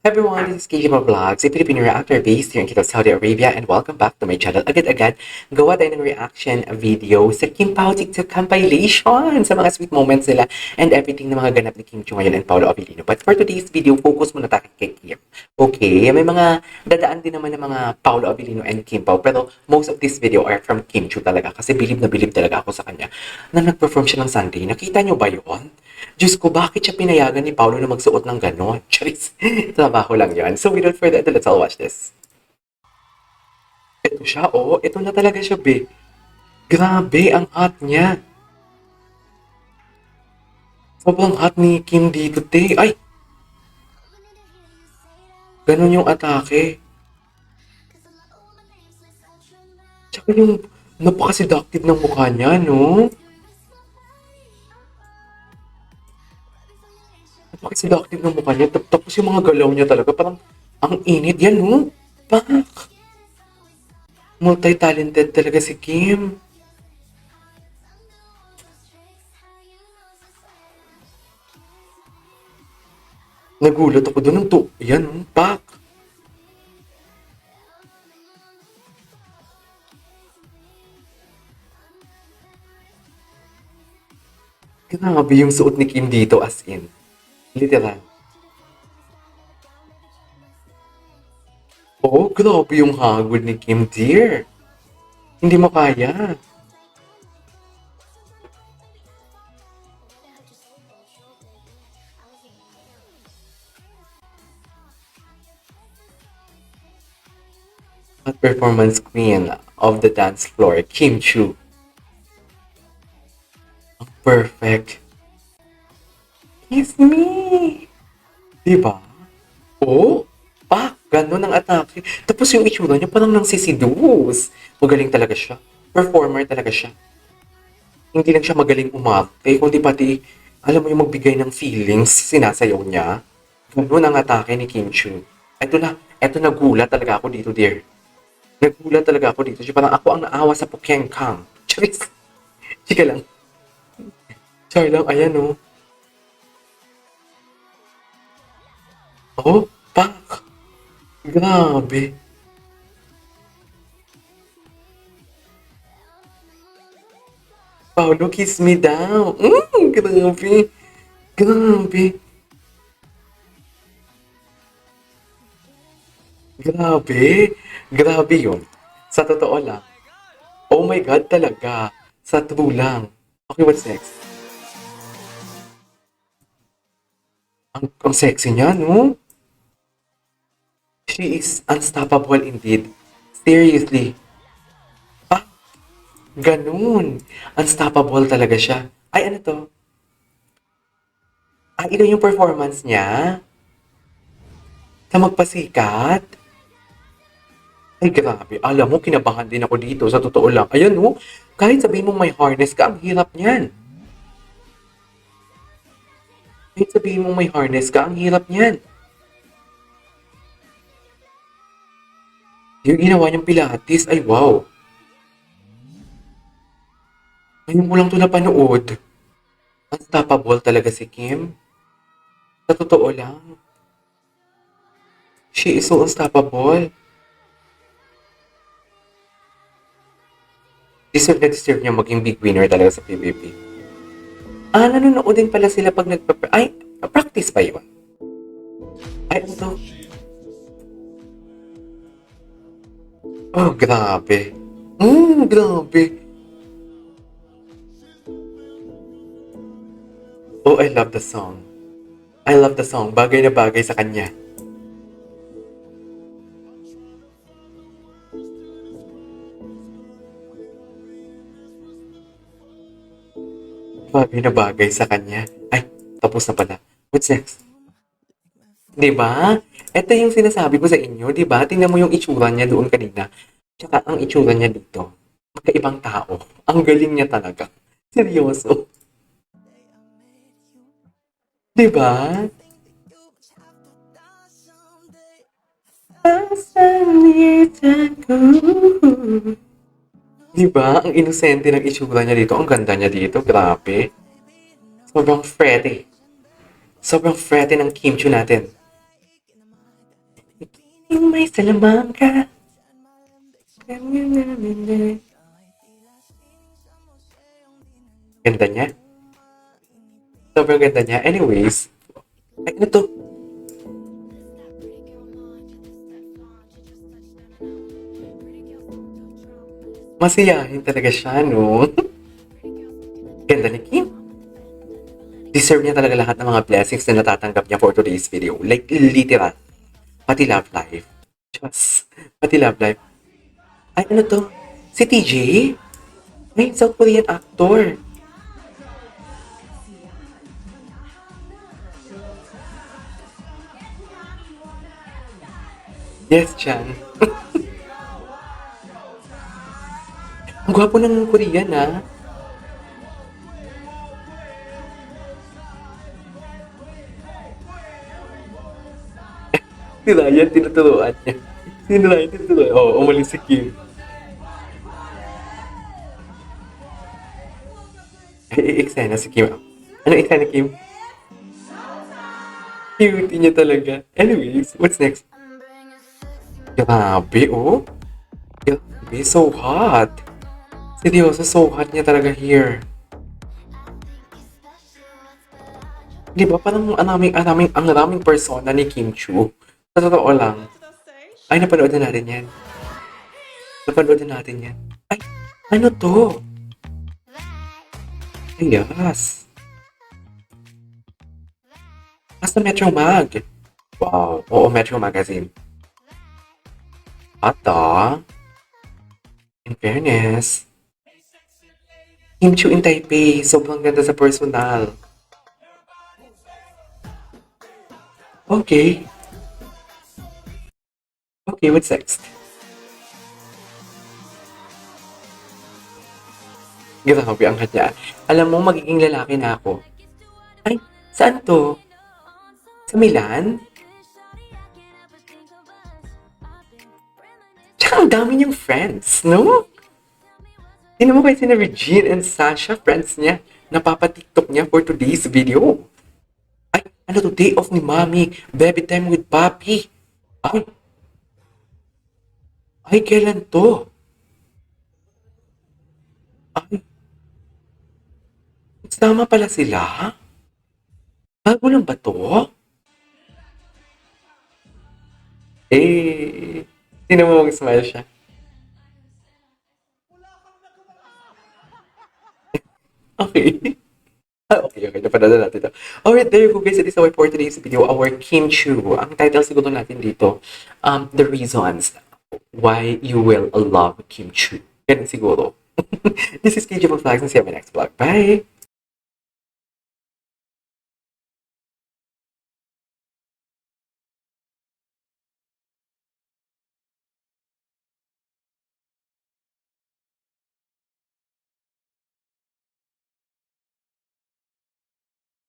Everyone, this is Kijima Vlogs, a Filipino reactor based here in Quito, Saudi Arabia, and welcome back to my channel. Agad-agad, gawa tayo ng reaction video sa Kim Pao TikTok compilation sa mga sweet moments nila and everything na mga ganap ni Kim Chiu ngayon and Paolo Abilino. But for today's video, focus muna tayo kay Kim. Okay, may mga dadaan din naman ng mga Paolo Abilino and Kim Pao, pero most of this video are from Kim Chiu talaga kasi bilib na bilib talaga ako sa kanya na nag-perform siya ng Sunday. Nakita nyo ba yun? Diyos ko, bakit siya pinayagan ni Paolo na magsuot ng gano'n? Charis, trabaho lang yan. So without further ado, let's all watch this. Ito siya, oh. Ito na talaga siya, be. Grabe, ang hot niya. Sobrang hot ni Kim dito, te. Ay! Ganon yung atake. Tsaka yung napaka-seductive ng mukha niya, no? Napaka-seductive ng mukha niya. Tapos yung mga galaw niya talaga, parang ang init. Yan, no? Pak! Multi-talented talaga si Kim. Nagulat ako doon ng to. Yan, no? Pak! Grabe yung suot ni Kim dito as in. Literal. Oh, grabe yung hagod ni Kim, dear. Hindi mo kaya. At performance queen of the dance floor, Kim Chiu. Ang perfect. Kiss me! Diba? Oh, pak! Ganon ang atake. Tapos yung itsura niya parang nang sisidus. Magaling talaga siya. Performer talaga siya. Hindi lang siya magaling umarte, kundi pati, alam mo yung magbigay ng feelings, sinasayaw niya. Ganon ang atake ni Kim Chiu. Eto nagulat talaga ako dito, dear. Nagulat talaga ako dito. Siya parang ako ang naawa sa Pukyang Kang. Charis! Chika lang. Char lang, ayan oh. Oh, pak! Grabe. Paolo, kiss me daw. Grabe. Grabe. Grabe. Grabe yun. Sa totoo lang. Oh my God talaga. Sa true lang. Okay, what's next? Ang sexy niya, no? She is unstoppable indeed. Seriously. Ah, ganun. Unstoppable talaga siya. Ay, ano to? Ah, ito yung performance niya? Sa magpasikat? Ay, grabe. Alam mo, kinabahan din ako dito. Sa totoo lang. Ayan, no? Kahit sabihin mo may harness ka, ang hirap niyan. Kahit sabihin mo may harness ka, ang hirap niyan. Yung ginawa niyang pilates, ay wow. Ngayon ko lang ito napanood. Unstoppable talaga si Kim. Sa totoo lang. She is so unstoppable. Deserve niya maging big winner talaga sa PBB. Ah, nanonood din pala sila pag ay, practice pa yun. Ay, ano to? Oh, grabe. Grabe. Oh, I love the song. I love the song. Bagay na bagay sa kanya. Bagay na bagay sa kanya. Ay, tapos na pala. What's next? 'Di ba? Ito yung sinasabi ko sa inyo, 'di ba? Tingnan mo yung itsura niya doon kanina. Tsaka ang itsura niya dito. Magkaibang tao. Ang galing niya talaga. Seryoso. 'Di ba? Di ba? Ang inosente ng itsura niya dito. Ang ganda niya dito. Grabe. Sobrang frete. Sobrang frete ng kimchi natin. Yung may salamangka. Ganda niya. Sobrang ganda niya. Anyways, ay, ano to? Masiyahin talaga siya, no? Ganda ni Kim. Deserve niya talaga lahat ng mga blessings na natatanggap niya for today's video. Like, literal. Pati love life. Just, pati love life. Ay, ano to? Si TJ? May South Korean actor. Yes, Chan. Ang gwapo ng Korean, ah. Si Ryan, tinuturuan niya. Si Ryan, tinuturuan. Oo, umalis si Kim. Ay, eksena si Kim. Ano eksena Kim? Cutie niya talaga. Anyways, what's next? Grabe, oh. Grabe, so hot. Seryoso, so hot niya talaga here. Di ba, parang ang raming persona ni Kim Chu. Sa totoo lang. Ay, napanood na natin yan. Napanood na natin yan. Ay, ano to? Ay, yes. Nasa Metro Mag. Wow. Oo, Metro Magazine. Ata, in fairness, Kim Chu in Taipei, sobrang ganda sa personal. Okay. Okay, what's next? Grabe ang kanya. Alam mo, magiging lalaki na ako. Ay, saan to? Sa Milan? Tsaka ang dami niyang friends, no? Tingnan mo kayo sina Regine and Sasha, friends niya. Napapa-tiktok niya for today's video. Ay, ano to? Day off ni Mommy. Baby time with Papi. Ay, ay, kailan to? Ay, sama pala sila? Bago lang ba to? Eh, tingnan mo mag-smile siya. Okay. Okay, okay. Napanood na natin ito. Alright, there you go guys. It is our for today's video, our Kim Chu. Ang title siguro natin dito, The Reasons Why You Will Love Kim Chu. Ganun siguro. This is KJ Vlogs and see you on my next vlog. Bye!